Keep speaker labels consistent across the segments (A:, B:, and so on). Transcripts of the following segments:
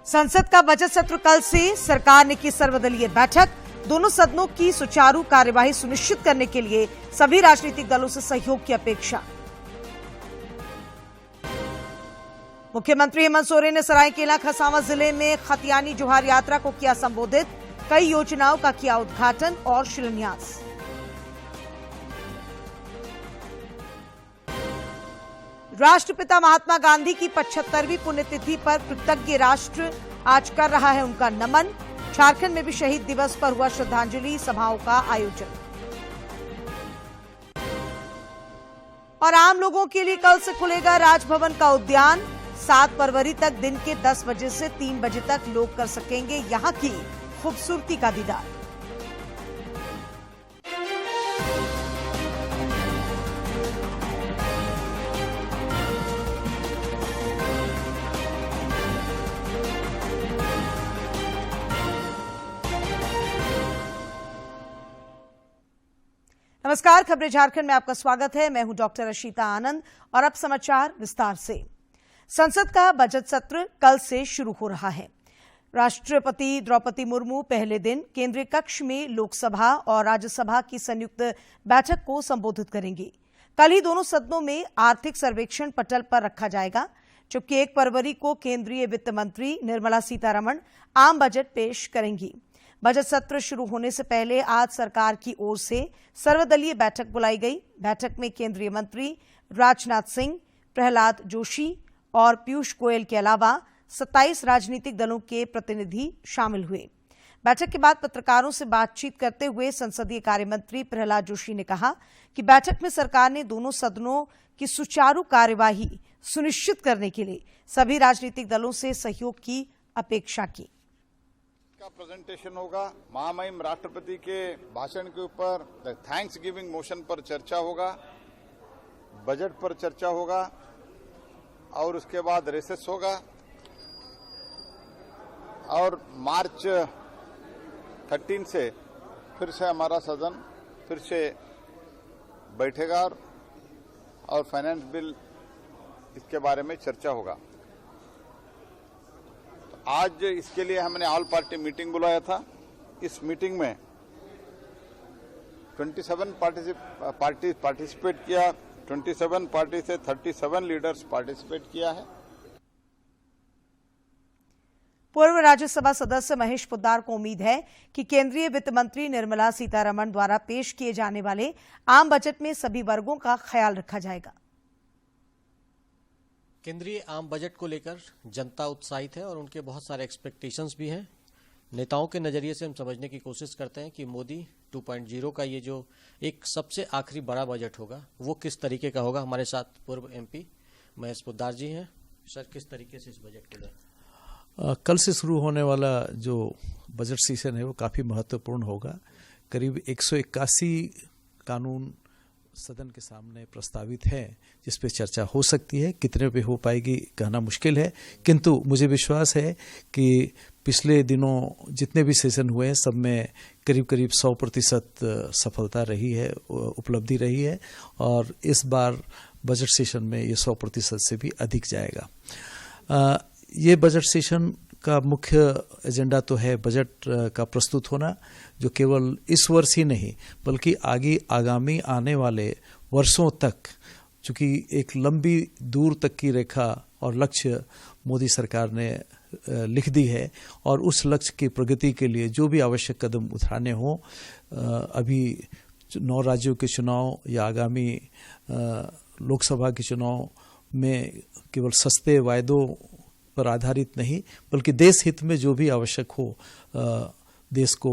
A: संसद का बजट सत्र कल से। सरकार ने की सर्वदलीय बैठक। दोनों सदनों की सुचारू कार्यवाही सुनिश्चित करने के लिए सभी राजनीतिक दलों से सहयोग की अपेक्षा। मुख्यमंत्री हेमंत सोरेन ने सरायकेला खरसावां जिले में खतियानी जोहार यात्रा को किया संबोधित। कई योजनाओं का किया उद्घाटन और शिलान्यास। राष्ट्रपिता महात्मा गांधी की 75वीं पुण्यतिथि पर कृतज्ञ राष्ट्र आज कर रहा है उनका नमन। झारखंड में भी शहीद दिवस पर हुआ श्रद्धांजलि सभाओं का आयोजन। और आम लोगों के लिए कल से खुलेगा राजभवन का उद्यान। 7 फरवरी तक दिन के 10 बजे से 3 बजे तक लोग कर सकेंगे यहां की खूबसूरती का दीदार। नमस्कार, खबरें झारखंड में आपका स्वागत है। मैं हूं डॉक्टर अशीता आनंद और अब समाचार विस्तार से। संसद का बजट सत्र कल से शुरू हो रहा है। राष्ट्रपति द्रौपदी मुर्मू पहले दिन केंद्रीय कक्ष में लोकसभा और राज्यसभा की संयुक्त बैठक को संबोधित करेंगी। कल ही दोनों सदनों में आर्थिक सर्वेक्षण पटल पर रखा जाएगा, जबकि 1 फरवरी को केंद्रीय वित्त मंत्री निर्मला सीतारमण आम बजट पेश करेंगी। बजट सत्र शुरू होने से पहले आज सरकार की ओर से सर्वदलीय बैठक बुलाई गई। बैठक में केंद्रीय मंत्री राजनाथ सिंह, प्रहलाद जोशी और पीयूष गोयल के अलावा 27 राजनीतिक दलों के प्रतिनिधि शामिल हुए। बैठक के बाद पत्रकारों से बातचीत करते हुए संसदीय कार्य मंत्री प्रहलाद जोशी ने कहा कि बैठक में सरकार ने दोनों सदनों की सुचारू कार्यवाही सुनिश्चित करने के लिए सभी राजनीतिक दलों से सहयोग की अपेक्षा की।
B: का प्रेजेंटेशन होगा। महामहिम राष्ट्रपति के भाषण के ऊपर थैंक्स गिविंग मोशन पर चर्चा होगा, बजट पर चर्चा होगा और उसके बाद रिसेस होगा और मार्च 13 से फिर से हमारा सदन फिर से बैठेगा और फाइनेंस बिल इसके बारे में चर्चा होगा। आज इसके लिए हमने ऑल पार्टी मीटिंग बुलाया था। इस मीटिंग में 27 पार्टी पार्टिसिपेट किया। 27 पार्टी से 37 लीडर्स पार्टिसिपेट किया है।
A: पूर्व राज्यसभा सदस्य महेश पोद्दार को उम्मीद है कि केंद्रीय वित्त मंत्री निर्मला सीतारमण द्वारा पेश किए जाने वाले आम बजट में सभी वर्गों का ख्याल रखा जाएगा।
C: केंद्रीय आम बजट को लेकर जनता उत्साहित है और उनके बहुत सारे एक्सपेक्टेशंस भी हैं। नेताओं के नजरिए से हम समझने की कोशिश करते हैं कि मोदी 2.0 का ये जो एक सबसे आखिरी बड़ा बजट होगा वो किस तरीके का होगा। हमारे साथ पूर्व एमपी महेश पोद्दार जी हैं। सर, किस तरीके से इस बजट को लें?
D: कल से शुरू होने वाला जो बजट सेशन है वो काफ़ी महत्वपूर्ण होगा। करीब 181 कानून सदन के सामने प्रस्तावित है जिस पे चर्चा हो सकती है। कितने पे हो पाएगी कहना मुश्किल है, किंतु मुझे विश्वास है कि पिछले दिनों जितने भी सेशन हुए हैं सब में करीब करीब 100% सफलता रही है, उपलब्धि रही है और इस बार बजट सेशन में ये 100% से भी अधिक जाएगा। ये बजट सेशन का मुख्य एजेंडा तो है बजट का प्रस्तुत होना, जो केवल इस वर्ष ही नहीं बल्कि आगामी आने वाले वर्षों तक, चूंकि एक लंबी दूर तक की रेखा और लक्ष्य मोदी सरकार ने लिख दी है और उस लक्ष्य की प्रगति के लिए जो भी आवश्यक कदम उठाने हों, अभी 9 राज्यों के चुनाव या आगामी लोकसभा के चुनाव में केवल सस्ते वायदों पर आधारित नहीं बल्कि देश हित में जो भी आवश्यक हो, देश को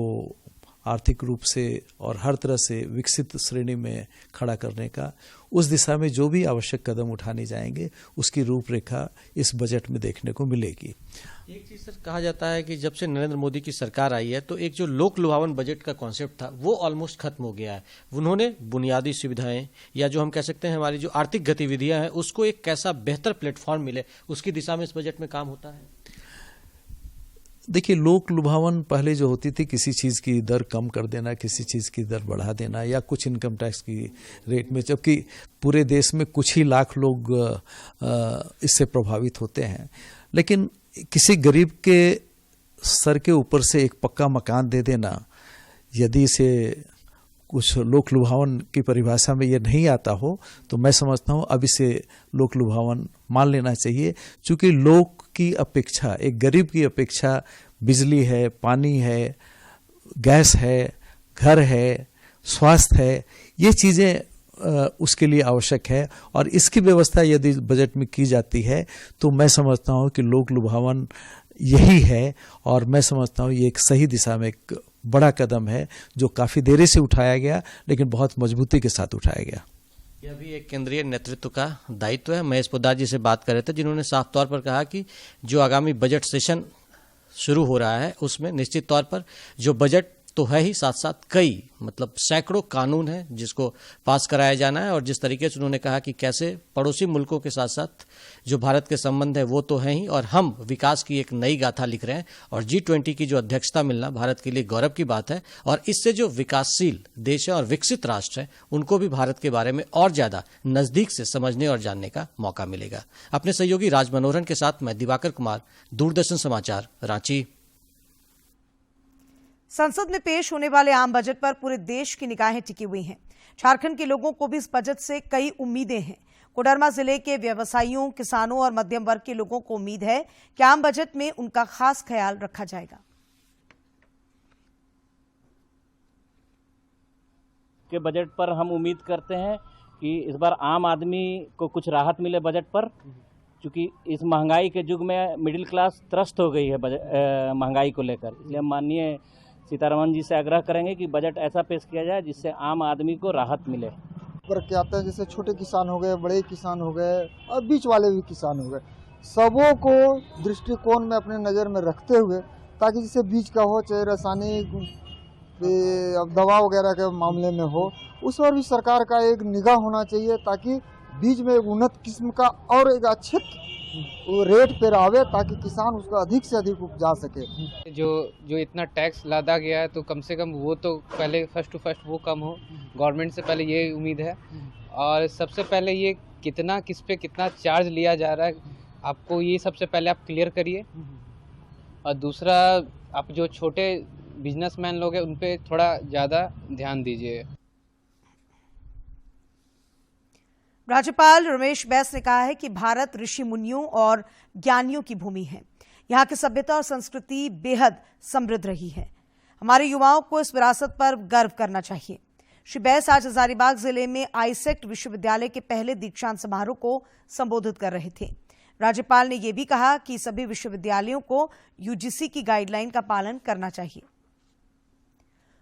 D: आर्थिक रूप से और हर तरह से विकसित श्रेणी में खड़ा करने का, उस दिशा में जो भी आवश्यक कदम उठाने जाएंगे उसकी रूपरेखा इस बजट में देखने को मिलेगी।
C: एक चीज सर, कहा जाता है कि जब से नरेंद्र मोदी की सरकार आई है तो एक जो लोक लुभावन बजट का कॉन्सेप्ट था वो ऑलमोस्ट खत्म हो गया है। उन्होंने बुनियादी सुविधाएं या जो हम कह सकते हैं हमारी जो आर्थिक गतिविधियां हैं उसको एक कैसा बेहतर प्लेटफॉर्म मिले उसकी दिशा में इस बजट में काम होता है।
D: देखिए, लोक लुभावन पहले जो होती थी किसी चीज़ की दर कम कर देना, किसी चीज़ की दर बढ़ा देना या कुछ इनकम टैक्स की रेट में, जबकि पूरे देश में कुछ ही लाख लोग इससे प्रभावित होते हैं। लेकिन किसी गरीब के सर के ऊपर से एक पक्का मकान दे देना, यदि इसे कुछ लोक लुभावन की परिभाषा में ये नहीं आता हो तो मैं समझता हूँ अब इसे लोक लुभावन मान लेना चाहिए। क्योंकि लोक की अपेक्षा, एक गरीब की अपेक्षा बिजली है, पानी है, गैस है, घर है, स्वास्थ्य है, ये चीज़ें उसके लिए आवश्यक है। और इसकी व्यवस्था यदि बजट में की जाती है तो मैं समझता हूँ कि लोक लुभावन यही है। और मैं समझता हूँ ये एक सही दिशा में एक बड़ा कदम है जो काफ़ी देरी से उठाया गया, लेकिन बहुत मजबूती के साथ उठाया गया।
C: यह भी एक केंद्रीय नेतृत्व का दायित्व है। महेश पोद्दार जी से बात कर रहे थे, जिन्होंने साफ तौर पर कहा कि जो आगामी बजट सेशन शुरू हो रहा है उसमें निश्चित तौर पर जो बजट तो है ही, साथ साथ कई मतलब सैकड़ों कानून हैं जिसको पास कराया जाना है। और जिस तरीके से उन्होंने कहा कि कैसे पड़ोसी मुल्कों के साथ साथ जो भारत के संबंध है वो तो हैं ही, और हम विकास की एक नई गाथा लिख रहे हैं। और G20 की जो अध्यक्षता मिलना भारत के लिए गौरव की बात है। और इससे जो विकासशील देश है और विकसित राष्ट्र है उनको भी भारत के बारे में और ज्यादा नजदीक से समझने और जानने का मौका मिलेगा। अपने सहयोगी राज मनोहरन के साथ मैं दिवाकर कुमार, दूरदर्शन समाचार, रांची।
A: संसद में पेश होने वाले आम बजट पर पूरे देश की निगाहें टिकी हुई हैं। झारखंड के लोगों को भी इस बजट से कई उम्मीदें हैं। कोडरमा जिले के व्यवसायियों, किसानों और मध्यम वर्ग के लोगों को उम्मीद है कि आम बजट में उनका खास ख्याल रखा जाएगा।
E: के बजट पर हम उम्मीद करते हैं कि इस बार आम आदमी को कुछ राहत मिले बजट पर, क्योंकि इस महंगाई के युग में मिडिल क्लास त्रस्त हो गई है महंगाई को लेकर। इसलिए हम माननीय सीतारमण जी से आग्रह करेंगे कि बजट ऐसा पेश किया जाए जिससे आम आदमी को राहत मिले।
F: पर क्या आता है, जैसे छोटे किसान हो गए, बड़े किसान हो गए और बीच वाले भी किसान हो गए, सबों को दृष्टिकोण में अपने नज़र में रखते हुए, ताकि जैसे बीज का हो चाहे रासायनिक दवा वगैरह के मामले में हो, उस पर भी सरकार का एक निगाह होना चाहिए, ताकि बीज में उन्नत किस्म का और एक अच्छे रेट पर आवे, ताकि किसान उसका अधिक से अधिक उपजा सके।
G: जो इतना टैक्स लादा गया है तो कम से कम वो तो पहले फर्स्ट टू फर्स्ट वो कम हो, गवर्नमेंट से पहले ये उम्मीद है। और सबसे पहले ये किस पे कितना चार्ज लिया जा रहा है, आपको ये सबसे पहले आप क्लियर करिए। और दूसरा, आप जो छोटे बिजनेसमैन लोग हैं उन पे थोड़ा ज़्यादा ध्यान दीजिए।
A: राज्यपाल रमेश बैस ने कहा है कि भारत ऋषि मुनियों और ज्ञानियों की भूमि है। यहाँ की सभ्यता और संस्कृति बेहद समृद्ध रही है। हमारे युवाओं को इस विरासत पर गर्व करना चाहिए। श्री बैस आज हजारीबाग जिले में आईसेक्ट विश्वविद्यालय के पहले दीक्षांत समारोह को संबोधित कर रहे थे। राज्यपाल ने यह भी कहा कि सभी विश्वविद्यालयों को यूजीसी की गाइडलाइन का पालन करना चाहिए।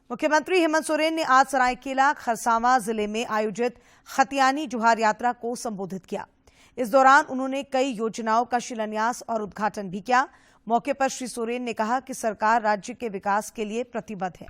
A: मुख्यमंत्री हेमंत सोरेन ने आज सरायकेला खरसावां जिले में आयोजित खतियानी जुहार यात्रा को संबोधित किया। इस दौरान उन्होंने कई योजनाओं का शिलान्यास और उद्घाटन भी किया। मौके पर श्री सोरेन ने कहा कि सरकार राज्य के विकास के लिए प्रतिबद्ध है।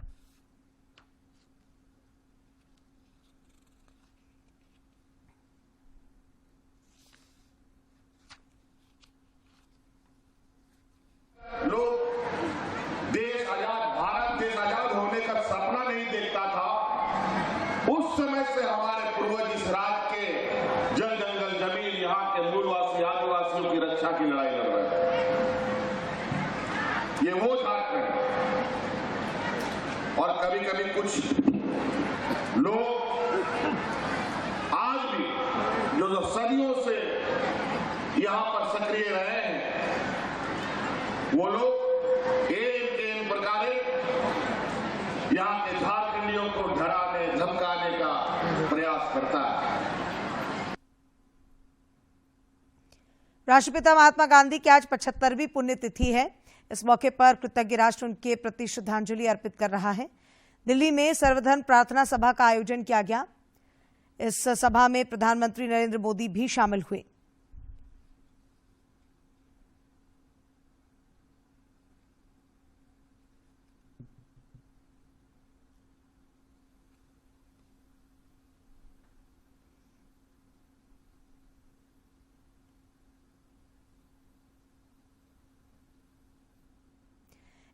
H: उस समय से हमारे पूर्वज इस राज्य के जल जंगल जमीन, यहाँ के मूलवासी आदिवासियों की रक्षा की लड़ाई लड़ रहे हैं। ये वो झारखंड है। और कभी कभी कुछ लोग आज भी जो सदियों से यहाँ पर सक्रिय रहे हैं, वो लोग इन प्रकार यहाँ के झारखंडियों को डराने धमकाने का प्रयास करता है।
A: राष्ट्रपिता महात्मा गांधी की आज 75वीं पुण्यतिथि है। इस मौके पर कृतज्ञ राष्ट्र उनके प्रति श्रद्धांजलि अर्पित कर रहा है। दिल्ली में सर्वधर्म प्रार्थना सभा का आयोजन किया गया। इस सभा में प्रधानमंत्री नरेंद्र मोदी भी शामिल हुए।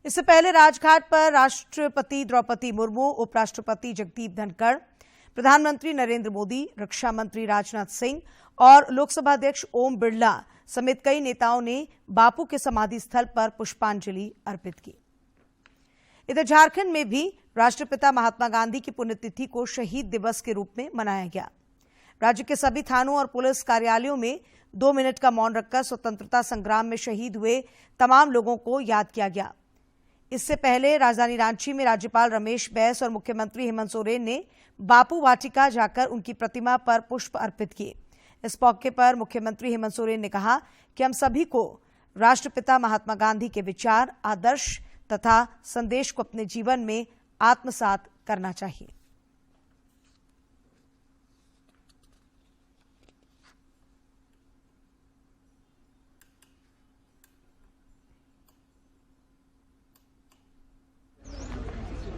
A: इससे पहले राजघाट पर राष्ट्रपति द्रौपदी मुर्मू, उपराष्ट्रपति जगदीप धनखड़, प्रधानमंत्री नरेंद्र मोदी, रक्षा मंत्री राजनाथ सिंह और लोकसभा अध्यक्ष ओम बिरला समेत कई नेताओं ने बापू के समाधि स्थल पर पुष्पांजलि अर्पित की। इधर झारखंड में भी राष्ट्रपिता महात्मा गांधी की पुण्यतिथि को शहीद दिवस के रूप में मनाया गया। राज्य के सभी थानों और पुलिस कार्यालयों में 2 मिनट का मौन रखकर स्वतंत्रता संग्राम में शहीद हुए तमाम लोगों को याद किया गया। इससे पहले राजधानी रांची में राज्यपाल रमेश बैस और मुख्यमंत्री हेमंत सोरेन ने बापू वाटिका जाकर उनकी प्रतिमा पर पुष्प अर्पित किए। इस मौके पर मुख्यमंत्री हेमंत सोरेन ने कहा कि हम सभी को राष्ट्रपिता महात्मा गांधी के विचार, आदर्श तथा संदेश को अपने जीवन में आत्मसात करना चाहिए।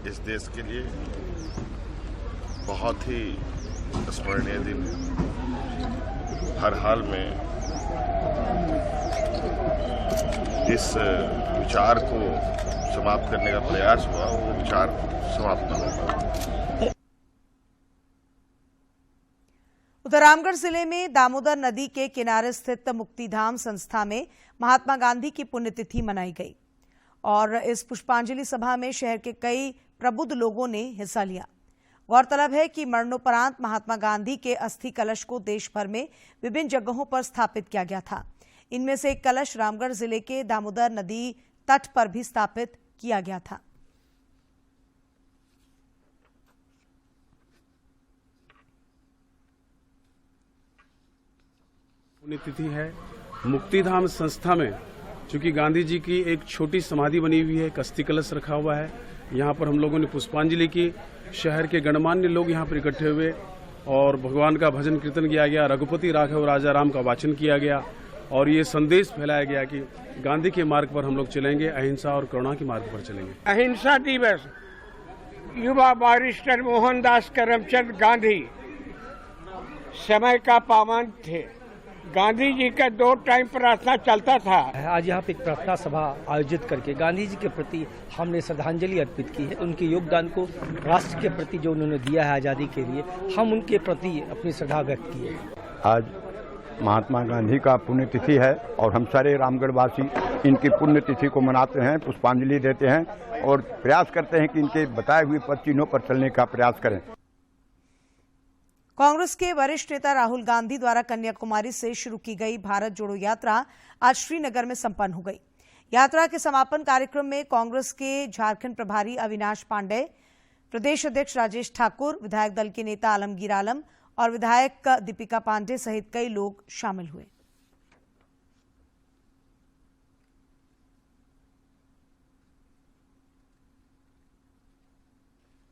H: इस देश के लिए बहुत ही स्मरणीय दिन। हर हाल में जिस विचार को समाप्त करने का प्रयास हुआ वो विचार समाप्त न होगा।
A: उधर रामगढ़ जिले में दामोदर नदी के किनारे स्थित मुक्तिधाम संस्था में महात्मा गांधी की पुण्यतिथि मनाई गई और इस पुष्पांजलि सभा में शहर के कई प्रबुद्ध लोगों ने हिस्सा लिया। गौरतलब है कि मरणोपरांत महात्मा गांधी के अस्थि कलश को देश भर में विभिन्न जगहों पर स्थापित किया गया था। इनमें से एक कलश रामगढ़ जिले के दामोदर नदी तट पर भी स्थापित किया गया था।
I: पुण्यतिथि है। मुक्तिधाम संस्था में चूंकि गांधी जी की एक छोटी समाधि बनी हुई है, एक अस्थि कलश रखा हुआ है। यहाँ पर हम लोगों ने पुष्पांजलि की। शहर के गणमान्य लोग यहाँ पर इकट्ठे हुए और भगवान का भजन कीर्तन किया गया। रघुपति राघव राजा राम का वाचन किया गया और ये संदेश फैलाया गया कि गांधी के मार्ग पर हम लोग चलेंगे, अहिंसा और करुणा के मार्ग पर चलेंगे।
J: अहिंसा दिवस युवा बैरिस्टर मोहनदास करमचंद गांधी समय का पावन थे। गांधी जी का 2 टाइम प्रार्थना चलता था।
K: आज यहाँ पे एक प्रार्थना सभा आयोजित करके गांधी जी के प्रति हमने श्रद्धांजलि अर्पित की है। उनके योगदान को राष्ट्र के प्रति जो उन्होंने दिया है आज़ादी के लिए, हम उनके प्रति अपनी श्रद्धा व्यक्त की है।
L: आज महात्मा गांधी का पुण्यतिथि है और हम सारे रामगढ़वासी इनकी पुण्यतिथि को मनाते हैं, पुष्पांजलि देते हैं और प्रयास करते हैं कि इनके बताए हुए पद चिन्हों पर चलने का प्रयास करें।
A: कांग्रेस के वरिष्ठ नेता राहुल गांधी द्वारा कन्याकुमारी से शुरू की गई भारत जोड़ो यात्रा आज श्रीनगर में संपन्न हो गई। यात्रा के समापन कार्यक्रम में कांग्रेस के झारखंड प्रभारी अविनाश पांडेय, प्रदेश अध्यक्ष राजेश ठाकुर, विधायक दल के नेता आलमगीर आलम और विधायक दीपिका पांडेय सहित कई लोग शामिल हुए।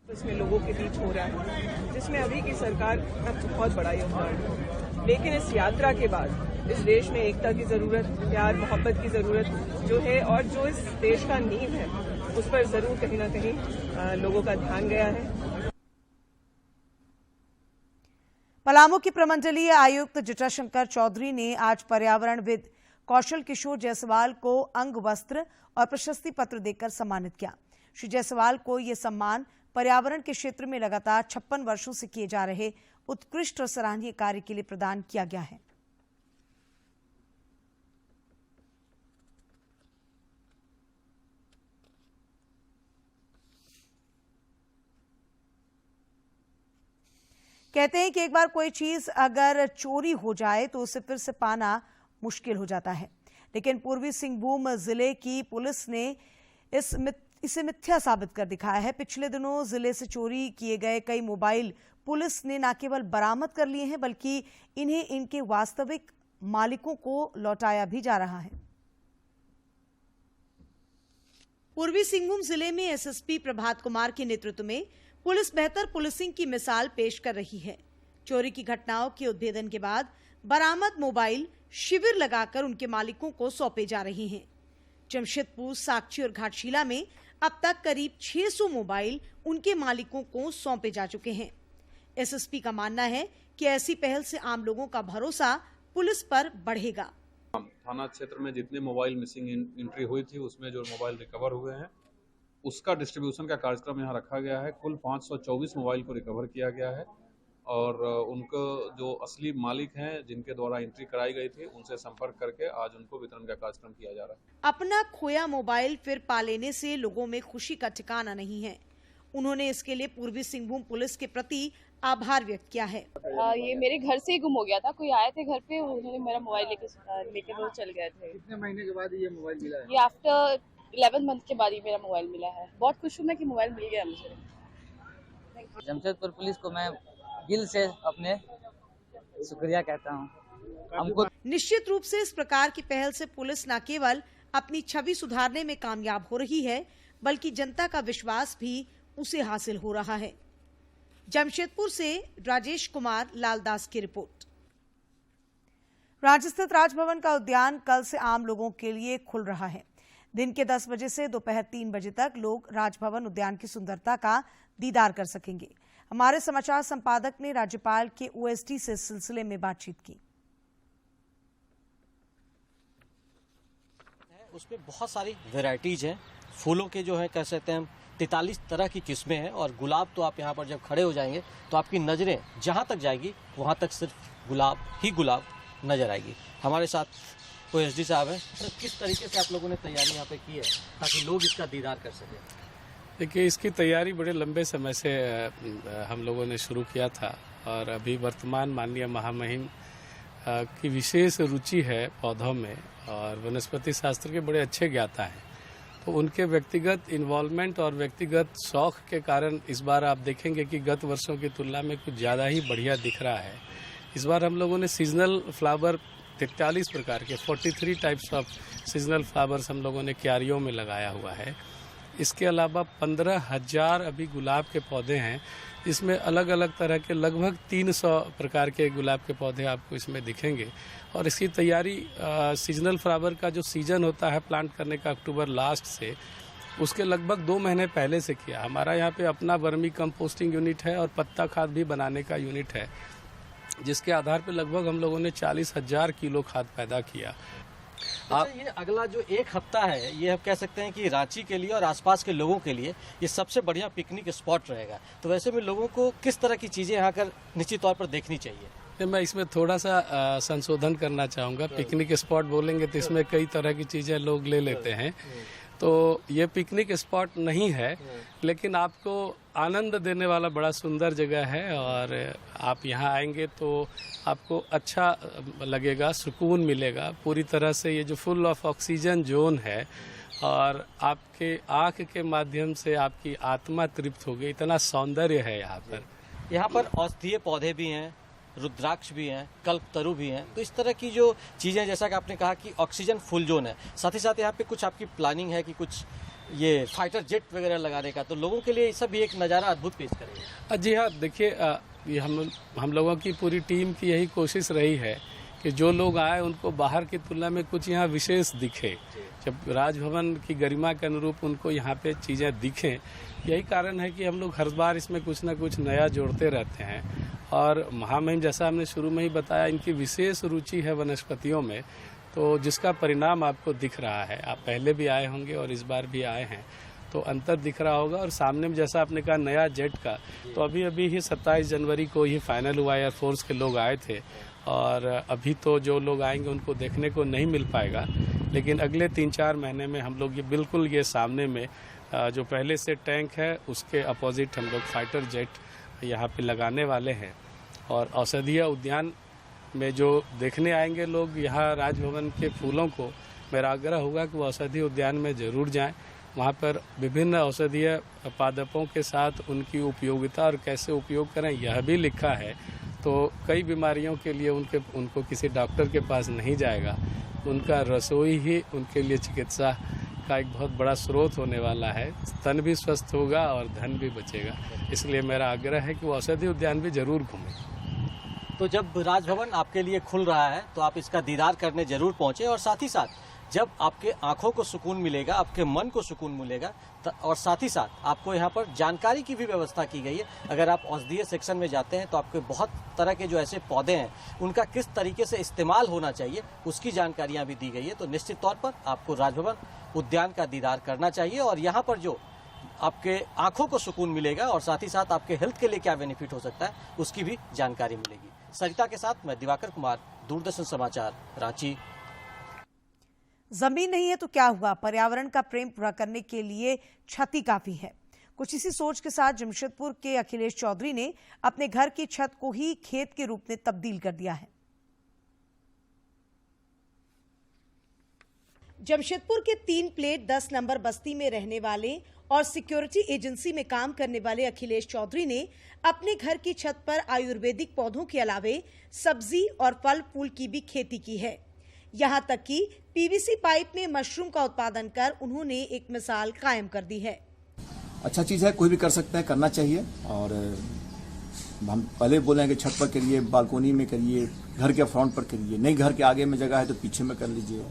M: इसमें लोगों के बीच हो रहा है, जिसमें अभी की सरकार का बहुत बड़ा योगदान है। लेकिन इस यात्रा के बाद इस देश में एकता की जरूरत, प्यार मोहब्बत की जरूरत जो है और जो इस देश का नींव है, उस पर जरूर कहीं ना कहीं लोगों का ध्यान गया है।
A: पलामू की प्रमंडलीय आयुक्त जटाशंकर चौधरी ने आज पर्यावरणविद कौशल किशोर जायसवाल को अंग वस्त्र और प्रशस्ति पत्र देकर सम्मानित किया। श्री जायसवाल को यह सम्मान पर्यावरण के क्षेत्र में लगातार 56 वर्षों से किए जा रहे उत्कृष्ट और सराहनीय कार्य के लिए प्रदान किया गया है। कहते हैं कि एक बार कोई चीज अगर चोरी हो जाए तो उसे फिर से पाना मुश्किल हो जाता है, लेकिन पूर्वी सिंहभूम जिले की पुलिस ने इसे मिथ्या साबित कर दिखाया है। पिछले दिनों जिले से चोरी किए गए कई मोबाइल पुलिस ने न केवल बरामद कर लिए हैं, बल्कि इन्हें इनके वास्तविक मालिकों को लौटाया भी जा रहा है। पूर्वी सिंहभूम जिले में एसएसपी प्रभात कुमार के नेतृत्व में पुलिस बेहतर पुलिसिंग की मिसाल पेश कर रही है। चोरी की घटनाओं के उद्भेदन के बाद बरामद मोबाइल शिविर लगाकर उनके मालिकों को सौंपे जा रहे हैं। जमशेदपुर, साकची और घाटशिला में अब तक करीब 600 मोबाइल उनके मालिकों को सौंपे जा चुके हैं। एसएसपी का मानना है कि ऐसी पहल से आम लोगों का भरोसा पुलिस पर बढ़ेगा।
N: थाना क्षेत्र में जितने मोबाइल मिसिंग एंट्री हुई थी उसमें जो मोबाइल रिकवर हुए हैं उसका डिस्ट्रीब्यूशन का कार्यक्रम यहाँ रखा गया है। कुल 524 मोबाइल को रिकवर किया गया है और उनको जो असली मालिक हैं जिनके द्वारा एंट्री कराई गई थी उनसे संपर्क करके आज उनको वितरण का कार्यक्रम किया जा रहा है।
A: अपना खोया मोबाइल फिर पा लेने से लोगों में खुशी का ठिकाना नहीं है। उन्होंने इसके लिए पूर्वी सिंहभूम पुलिस के प्रति आभार व्यक्त किया है।
O: ये मेरे घर से ही गुम हो गया था, कोई आए थे घर पे, उन्होंने मेरा मोबाइल लेके वो चल गए थे।
F: कितने महीने के बाद ये मोबाइल मिला है?
O: ये आफ्टर 11 मंथ के बाद ही मेरा मोबाइल मिला है। बहुत खुश हूँ मैं कि मोबाइल मिल गया मुझे।
P: जमशेदपुर पुलिस को मैं दिल से अपने शुक्रिया कहता हूँ। हमको
A: निश्चित रूप से इस प्रकार की पहल से पुलिस न केवल अपनी छवि सुधारने में कामयाब हो रही है, बल्कि जनता का विश्वास भी उसे हासिल हो रहा है। जमशेदपुर से राजेश कुमार लालदास की रिपोर्ट। रांची स्थित राजभवन का उद्यान कल से आम लोगों के लिए खुल रहा है। दिन के 10 बजे से दोपहर 3 बजे तक लोग राजभवन उद्यान की सुंदरता का दीदार कर सकेंगे। हमारे समाचार संपादक ने राज्यपाल के ओएसडी से इस सिलसिले में बातचीत की।
C: उसमें बहुत सारी वैरायटीज हैं। फूलों के जो है कह सकते हैं हम 43 तरह की किस्में हैं और गुलाब तो आप यहाँ पर जब खड़े हो जाएंगे तो आपकी नज़रें जहाँ तक जाएगी वहाँ तक सिर्फ गुलाब ही गुलाब नजर आएगी। हमारे साथ ओएसडी साहब हैं। तो किस तरीके से आप लोगों ने तैयारी यहाँ पे की है ताकि लोग इसका दीदार कर सकें?
I: देखिए, इसकी तैयारी बड़े लंबे समय से हम लोगों ने शुरू किया था और अभी वर्तमान माननीय महामहिम की विशेष रुचि है पौधों में और वनस्पति शास्त्र के बड़े अच्छे ज्ञाता हैं, तो उनके व्यक्तिगत इन्वॉल्वमेंट और व्यक्तिगत शौक के कारण इस बार आप देखेंगे कि गत वर्षों की तुलना में कुछ ज़्यादा ही बढ़िया दिख रहा है। इस बार हम लोगों ने सीजनल फ्लावर 43 प्रकार के 43 टाइप्स ऑफ सीजनल फ्लावर्स हम लोगों ने क्यारियों में लगाया हुआ है। इसके अलावा 15,000 अभी गुलाब के पौधे हैं, इसमें अलग अलग तरह के लगभग 300 प्रकार के गुलाब के पौधे आपको इसमें दिखेंगे। और इसकी तैयारी सीजनल फ्लावर का जो सीजन होता है प्लांट करने का अक्टूबर लास्ट से, उसके लगभग 2 महीने पहले से किया। हमारा यहाँ पे अपना वर्मी कंपोस्टिंग यूनिट है और पत्ता खाद भी बनाने का यूनिट है, जिसके आधार पर लगभग हम लोगों ने 40,000 किलो खाद पैदा किया।
C: ये अगला जो 1 हफ्ता है ये हम कह सकते हैं कि रांची के लिए और आसपास के लोगों के लिए ये सबसे बढ़िया पिकनिक स्पॉट रहेगा। तो वैसे में लोगों को किस तरह की चीजें यहाँ कर निश्चित तौर पर देखनी चाहिए?
I: मैं इसमें थोड़ा सा संशोधन करना चाहूँगा। पिकनिक स्पॉट बोलेंगे तो इसमें कई तरह की चीज़ें लोग ले लेते हैं, तो ये पिकनिक स्पॉट नहीं है, लेकिन आपको आनंद देने वाला बड़ा सुंदर जगह है और आप यहाँ आएंगे तो आपको अच्छा लगेगा, सुकून मिलेगा। पूरी तरह से ये जो फुल ऑफ ऑक्सीजन जोन है और आपके आँख के माध्यम से आपकी आत्मा तृप्त होगी, इतना सौंदर्य है यहाँ पर।
C: यहाँ पर औषधीय पौधे भी हैं, रुद्राक्ष भी हैं, कल्पतरु भी हैं। तो इस तरह की जो चीज़ें, जैसा कि आपने कहा कि ऑक्सीजन फुल जोन है, साथ ही साथ यहाँ पे कुछ आपकी प्लानिंग है कि कुछ ये फाइटर जेट वगैरह लगाने का, तो लोगों के लिए ये सब एक नज़ारा अद्भुत पेश करेगा।
I: जी हाँ, देखिए ये हम लोगों की पूरी टीम की यही कोशिश रही है कि जो लोग आए उनको बाहर की तुलना में कुछ यहाँ विशेष दिखे, जब राजभवन की गरिमा के अनुरूप उनको यहाँ पे चीज़ें दिखें। यही कारण है कि हम लोग हर बार इसमें कुछ ना कुछ नया जोड़ते रहते हैं। और महामहिम, जैसा हमने शुरू में ही बताया, इनकी विशेष रुचि है वनस्पतियों में, तो जिसका परिणाम आपको दिख रहा है। आप पहले भी आए होंगे और इस बार भी आए हैं तो अंतर दिख रहा होगा। और सामने में जैसा आपने कहा नया जेट का, तो अभी ही 27 जनवरी को ही फाइनल हुआ, एयरफोर्स के लोग आए थे और अभी तो जो लोग आएंगे उनको देखने को नहीं मिल पाएगा, लेकिन अगले 3-4 महीने में हम लोग ये बिल्कुल ये सामने में जो पहले से टैंक है उसके अपोजिट हम लोग फाइटर जेट यहाँ पे लगाने वाले हैं। और औषधीय उद्यान में जो देखने आएंगे लोग यहाँ राजभवन के फूलों को, मेरा आग्रह होगा कि वो औषधीय उद्यान में ज़रूर जाएं। वहाँ पर विभिन्न औषधीय पादपों के साथ उनकी उपयोगिता और कैसे उपयोग करें यह भी लिखा है, तो कई बीमारियों के लिए उनको किसी डॉक्टर के पास नहीं जाएगा, उनका रसोई ही उनके लिए चिकित्सा का एक बहुत बड़ा स्रोत होने वाला है। तन भी स्वस्थ होगा और धन भी बचेगा। इसलिए मेरा आग्रह है कि वो औषधि उद्यान भी जरूर घूमें।
C: तो जब राजभवन आपके लिए खुल रहा है तो आप इसका दीदार करने जरूर पहुंचे, और साथ ही साथ जब आपके आंखों को सुकून मिलेगा, आपके मन को सुकून मिलेगा, और साथ ही साथ आपको यहाँ पर जानकारी की भी व्यवस्था की गई है। अगर आप औषधीय सेक्शन में जाते हैं तो आपके बहुत तरह के जो ऐसे पौधे हैं उनका किस तरीके से इस्तेमाल होना चाहिए उसकी जानकारियाँ भी दी गई है। तो निश्चित तौर पर आपको राजभवन उद्यान का दीदार करना चाहिए और यहाँ पर जो आपके आंखों को सुकून मिलेगा और साथ ही साथ आपके हेल्थ के लिए क्या बेनिफिट हो सकता है उसकी भी जानकारी मिलेगी। सरिता के साथ मैं दिवाकर कुमार, दूरदर्शन समाचार, रांची।
A: जमीन नहीं है तो क्या हुआ, पर्यावरण का प्रेम पूरा करने के लिए छत ही काफी है। कुछ इसी सोच के साथ जमशेदपुर के अखिलेश चौधरी ने अपने घर की छत को ही खेत के रूप में तब्दील कर दिया है। जमशेदपुर के 3 प्लेट 10 नंबर बस्ती में रहने वाले और सिक्योरिटी एजेंसी में काम करने वाले अखिलेश चौधरी ने अपने घर की छत पर आयुर्वेदिक पौधों के अलावे सब्जी और फल फूल की भी खेती की है। यहां तक कि पीवीसी पाइप में मशरूम का उत्पादन कर उन्होंने एक मिसाल कायम कर दी है।
Q: अच्छा चीज़ है, कोई भी कर सकता है, करना चाहिए। और हम पहले बोले कि छत पर करिए, बालकोनी में करिए, घर के फ्रंट पर करिए, नहीं घर के आगे में जगह है तो पीछे में कर लीजिए,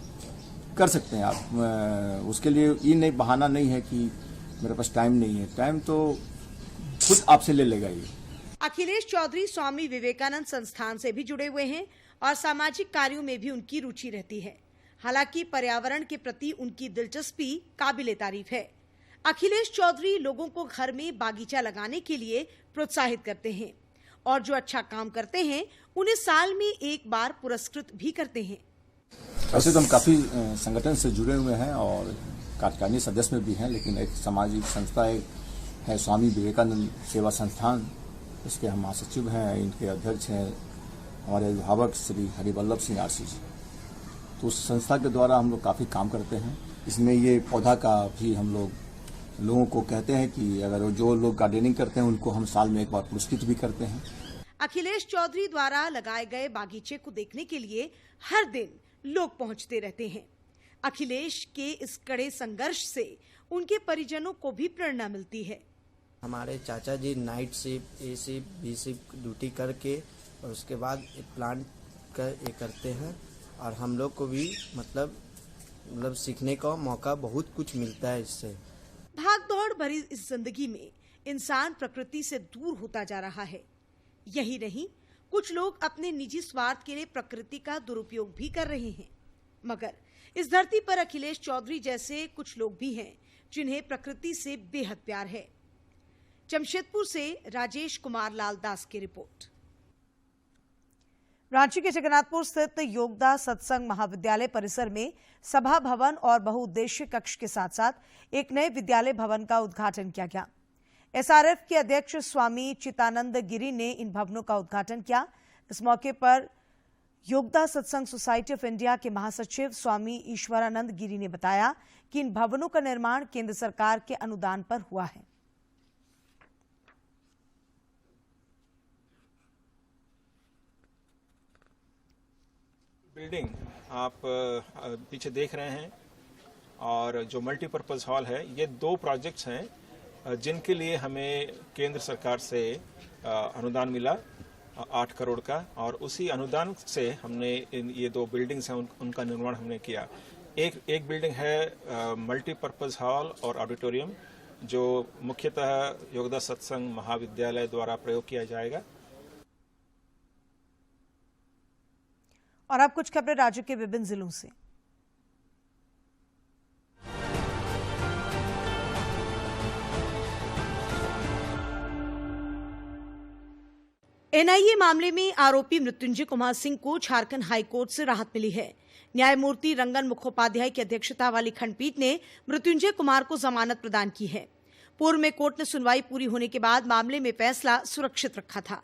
Q: कर सकते हैं आप। उसके लिए ये नहीं बहाना नहीं है कि मेरे पास टाइम नहीं है, टाइम तो खुद आपसे ले लेगा ये।
A: अखिलेश चौधरी स्वामी विवेकानंद संस्थान से भी जुड़े हुए हैं और सामाजिक कार्यों में भी उनकी रुचि रहती है। हालांकि पर्यावरण के प्रति उनकी दिलचस्पी काबिले तारीफ है। अखिलेश चौधरी लोगों को घर में बागीचा लगाने के लिए प्रोत्साहित करते हैं और जो अच्छा काम करते हैं उन्हें साल में एक बार पुरस्कृत भी करते हैं।
Q: वैसे तो हम काफी संगठन से जुड़े हुए हैं और कार्यकारिणी सदस्य में भी हैं, लेकिन एक सामाजिक संस्था है स्वामी विवेकानंद सेवा संस्थान, इसके हम महासचिव हैं, इनके अध्यक्ष हैं हमारे अभिभावक श्री हरिवल्लभ सिंह आरसी जी। तो उस संस्था के द्वारा हम लोग काफी काम करते हैं। इसमें ये पौधा का भी हम लोगों को कहते हैं कि अगर जो लोग गार्डनिंग करते हैं उनको हम साल में एक बार पुरस्कृत भी करते हैं।
A: अखिलेश चौधरी द्वारा लगाए गए बागीचे को देखने के लिए हर दिन लोग पहुंचते रहते हैं। अखिलेश के इस कड़े संघर्ष से उनके परिजनों को भी प्रेरणा मिलती है।
R: हमारे चाचा जी नाइट शिफ्ट, ए शिफ्ट, बी शिफ्ट ड्यूटी करके और उसके बाद प्लांट करते हैं और हम लोग को भी मतलब सीखने का मौका बहुत कुछ मिलता है इससे।
A: भाग दौड़ भरी इस जिंदगी में इंसान प्रकृति से दूर होता जा रहा है। यही नहीं, कुछ लोग अपने निजी स्वार्थ के लिए प्रकृति का दुरुपयोग भी कर रहे हैं। मगर इस धरती पर अखिलेश चौधरी जैसे कुछ लोग भी हैं जिन्हें प्रकृति से बेहद प्यार है। जमशेदपुर से राजेश कुमार लाल दास की रिपोर्ट। रांची के जगन्नाथपुर स्थित योगदा सत्संग महाविद्यालय परिसर में सभा भवन और बहुउद्देश्य कक्ष के साथ साथ एक नए विद्यालय भवन का उद्घाटन किया गया। एसआरएफ के अध्यक्ष स्वामी चितानंद गिरी ने इन भवनों का उद्घाटन किया। इस मौके पर योगदा सत्संग सोसाइटी ऑफ इंडिया के महासचिव स्वामी ईश्वरानंद गिरी ने बताया कि इन भवनों का निर्माण केंद्र सरकार के अनुदान पर हुआ है।
S: बिल्डिंग आप पीछे देख रहे हैं और जो मल्टीपर्पज़ हॉल है, ये 2 प्रोजेक्ट्स हैं जिनके लिए हमें केंद्र सरकार से अनुदान मिला 8 करोड़ का, और उसी अनुदान से हमने ये 2 बिल्डिंग्स हैं उनका निर्माण हमने किया। एक बिल्डिंग है मल्टीपर्पज़ हॉल और ऑडिटोरियम जो मुख्यतः योगदा सत्संग महाविद्यालय द्वारा प्रयोग किया जाएगा।
A: और अब कुछ खबरें राज्य के विभिन्न जिलों से। एनआईए मामले में आरोपी मृत्युंजय कुमार सिंह को झारखंड हाईकोर्ट से राहत मिली है। न्यायमूर्ति रंगन मुखोपाध्याय की अध्यक्षता वाली खंडपीठ ने मृत्युंजय कुमार को जमानत प्रदान की है। पूर्व में कोर्ट ने सुनवाई पूरी होने के बाद मामले में फैसला सुरक्षित रखा था।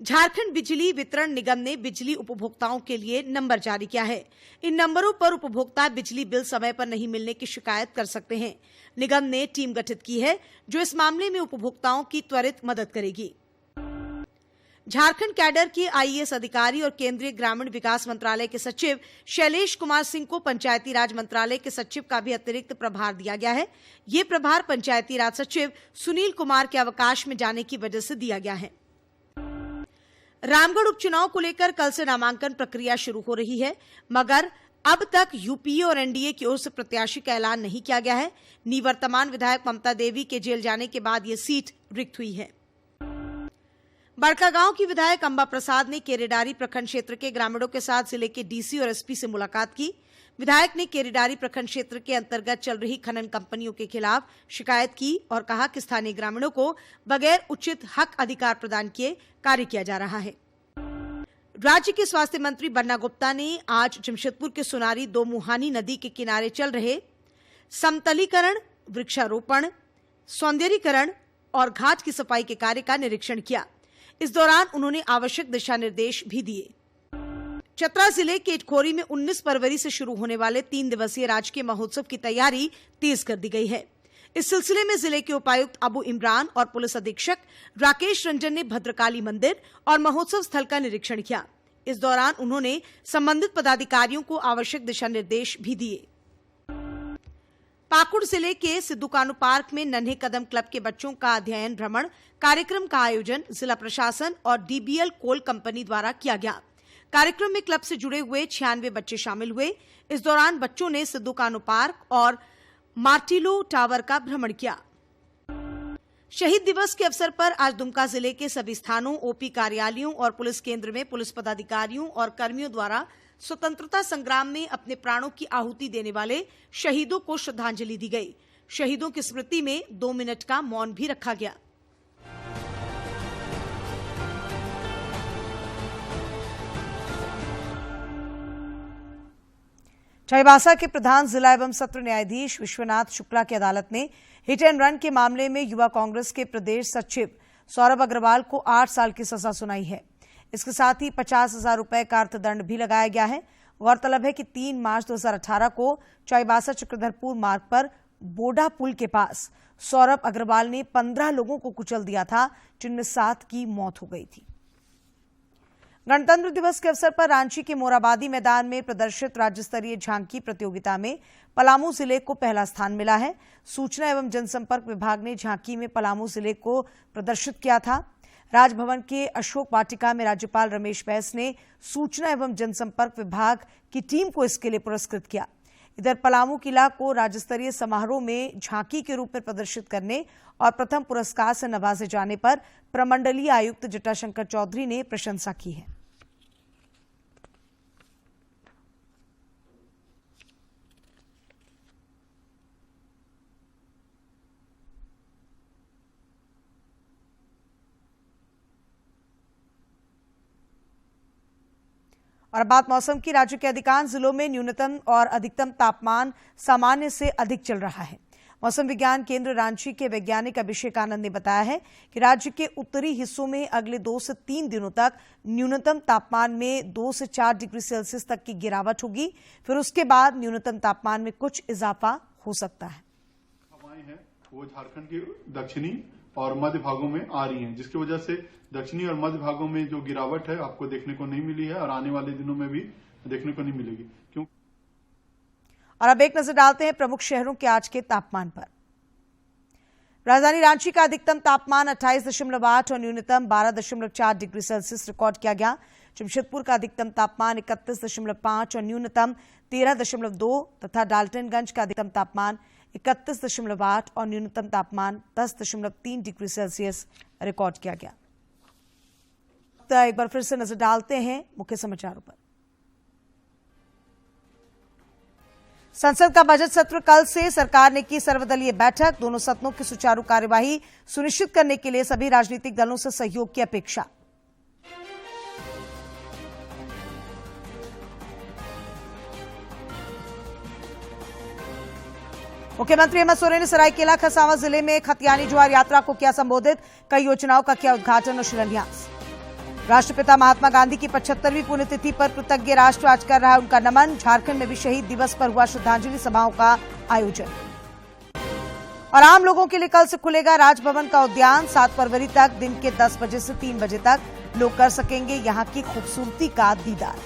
A: झारखंड बिजली वितरण निगम ने बिजली उपभोक्ताओं के लिए नंबर जारी किया है। इन नंबरों पर उपभोक्ता बिजली बिल समय पर नहीं मिलने की शिकायत कर सकते हैं। निगम ने टीम गठित की है जो इस मामले में उपभोक्ताओं की त्वरित मदद करेगी। झारखंड कैडर के आईएएस अधिकारी और केंद्रीय ग्रामीण विकास मंत्रालय के सचिव शैलेश कुमार सिंह को पंचायती राज मंत्रालय के सचिव का भी अतिरिक्त प्रभार दिया गया है। ये प्रभार पंचायती राज सचिव सुनील कुमार के अवकाश में जाने की वजह से दिया गया है। रामगढ़ उपचुनाव को लेकर कल से नामांकन प्रक्रिया शुरू हो रही है, मगर अब तक यूपीए और एनडीए की ओर से प्रत्याशी का ऐलान नहीं किया गया है। निवर्तमान विधायक ममता देवी के जेल जाने के बाद ये सीट रिक्त हुई है। बड़कागांव की विधायक अंबा प्रसाद ने केरेडारी प्रखंड क्षेत्र के ग्रामीणों के साथ जिले के डीसी और एसपी से मुलाकात की। विधायक ने केरीडारी प्रखंड क्षेत्र के अंतर्गत चल रही खनन कंपनियों के खिलाफ शिकायत की और कहा कि स्थानीय ग्रामीणों को बगैर उचित हक अधिकार प्रदान किए कार्य किया जा रहा है। राज्य के स्वास्थ्य मंत्री बन्ना गुप्ता ने आज जमशेदपुर के सुनारी दो मुहानी नदी के किनारे चल रहे समतलीकरण, वृक्षारोपण, सौंदर्यीकरण और घाट की सफाई के कार्य का निरीक्षण किया। इस दौरान उन्होंने आवश्यक दिशा निर्देश भी दिए। चतरा जिले के इटखोरी में 19 फरवरी से शुरू होने वाले 3 दिवसीय राजकीय महोत्सव की तैयारी तेज कर दी गई है। इस सिलसिले में जिले के उपायुक्त अबू इमरान और पुलिस अधीक्षक राकेश रंजन ने भद्रकाली मंदिर और महोत्सव स्थल का निरीक्षण किया। इस दौरान उन्होंने संबंधित पदाधिकारियों को आवश्यक दिशा निर्देश भी दिए। पाकुड़ जिले के सिद्धू कानू पार्क में नन्हे कदम क्लब के बच्चों का अध्ययन भ्रमण कार्यक्रम का आयोजन जिला प्रशासन और डीबीएल कोल कंपनी द्वारा किया गया। कार्यक्रम में क्लब से जुड़े हुए 96 बच्चे शामिल हुए। इस दौरान बच्चों ने सिद्धू कानू पार्क और मार्टिलो टावर का भ्रमण किया। शहीद दिवस के अवसर पर आज दुमका जिले के सभी स्थानों, ओपी कार्यालयों और पुलिस केंद्र में पुलिस पदाधिकारियों और कर्मियों द्वारा स्वतंत्रता संग्राम में अपने प्राणों की आहुति देने वाले शहीदों को श्रद्धांजलि दी गई। शहीदों की स्मृति में 2 मिनट का मौन भी रखा गया। चाईबासा के प्रधान जिला एवं सत्र न्यायाधीश विश्वनाथ शुक्ला की अदालत ने हिट एंड रन के मामले में युवा कांग्रेस के प्रदेश सचिव सौरभ अग्रवाल को 8 साल की सजा सुनाई है। इसके साथ ही 50,000 रुपए का अर्थदंड भी लगाया गया है। गौरतलब है कि 3 मार्च 2018 को चाईबासा चक्रधरपुर मार्ग पर बोडा पुल के पास सौरभ अग्रवाल ने 15 लोगों को कुचल दिया था, जिनमें 7 की मौत हो गई थी। गणतंत्र दिवस के अवसर पर रांची के मोराबादी मैदान में प्रदर्शित राज्य स्तरीय झांकी प्रतियोगिता में पलामू जिले को पहला स्थान मिला है। सूचना एवं जनसंपर्क विभाग ने झांकी में पलामू जिले को प्रदर्शित किया था। राजभवन के अशोक वाटिका में राज्यपाल रमेश बैस ने सूचना एवं जनसंपर्क विभाग की टीम को इसके लिए पुरस्कृत किया। इधर पलामू किला को राज्य स्तरीय समारोह में झांकी के रूप में प्रदर्शित करने और प्रथम पुरस्कार से नवाजे जाने पर प्रमंडलीय आयुक्त जटाशंकर चौधरी ने प्रशंसा की है। और अब बात मौसम की। राज्य के अधिकांश जिलों में न्यूनतम और अधिकतम तापमान सामान्य से अधिक चल रहा है। मौसम विज्ञान केंद्र रांची के वैज्ञानिक अभिषेक आनंद ने बताया है कि राज्य के उत्तरी हिस्सों में अगले 2 से 3 दिनों तक न्यूनतम तापमान में 2 से 4 डिग्री सेल्सियस तक की गिरावट होगी। फिर उसके बाद न्यूनतम तापमान में कुछ इजाफा हो सकता है।
T: हवाएं हैं वो झारखंड के दक्षिणी और मध्य भागों में आ रही हैं, जिसकी वजह से दक्षिणी और मध्य भागों में जो गिरावट है आपको देखने को नहीं मिली है और आने वाले दिनों में भी देखने को नहीं मिलेगी। क्यों?
A: और अब एक नजर डालते हैं प्रमुख शहरों के आज के तापमान पर। राजधानी रांची का अधिकतम तापमान 28.8 और न्यूनतम 12.4 डिग्री सेल्सियस रिकॉर्ड किया गया। जमशेदपुर का अधिकतम तापमान 31.5 और न्यूनतम 13.2 तथा डाल्टनगंज का अधिकतम तापमान 31.8 और न्यूनतम तापमान 10.3 डिग्री सेल्सियस रिकॉर्ड किया गया। एक बार फिर से नजर डालते हैं मुख्य समाचारों पर। संसद का बजट सत्र कल से। सरकार ने की सर्वदलीय बैठक। दोनों सदनों की सुचारू कार्यवाही सुनिश्चित करने के लिए सभी राजनीतिक दलों से सहयोग की अपेक्षा। मुख्यमंत्री हेमंत सोरेन ने सरायकेला खरसावां जिले में खतियानी ज्वार यात्रा को किया संबोधित। कई योजनाओं का किया उद्घाटन और शिलान्यास। राष्ट्रपिता महात्मा गांधी की 75वीं पुण्यतिथि पर कृतज्ञ राष्ट्र आज कर रहा है उनका नमन। झारखंड में भी शहीद दिवस पर हुआ श्रद्धांजलि सभाओं का आयोजन। और आम लोगों के लिए कल से खुलेगा राजभवन का उद्यान। 7 फरवरी तक दिन के 10 बजे से 3 बजे तक लोग कर सकेंगे यहां की खूबसूरती का दीदार।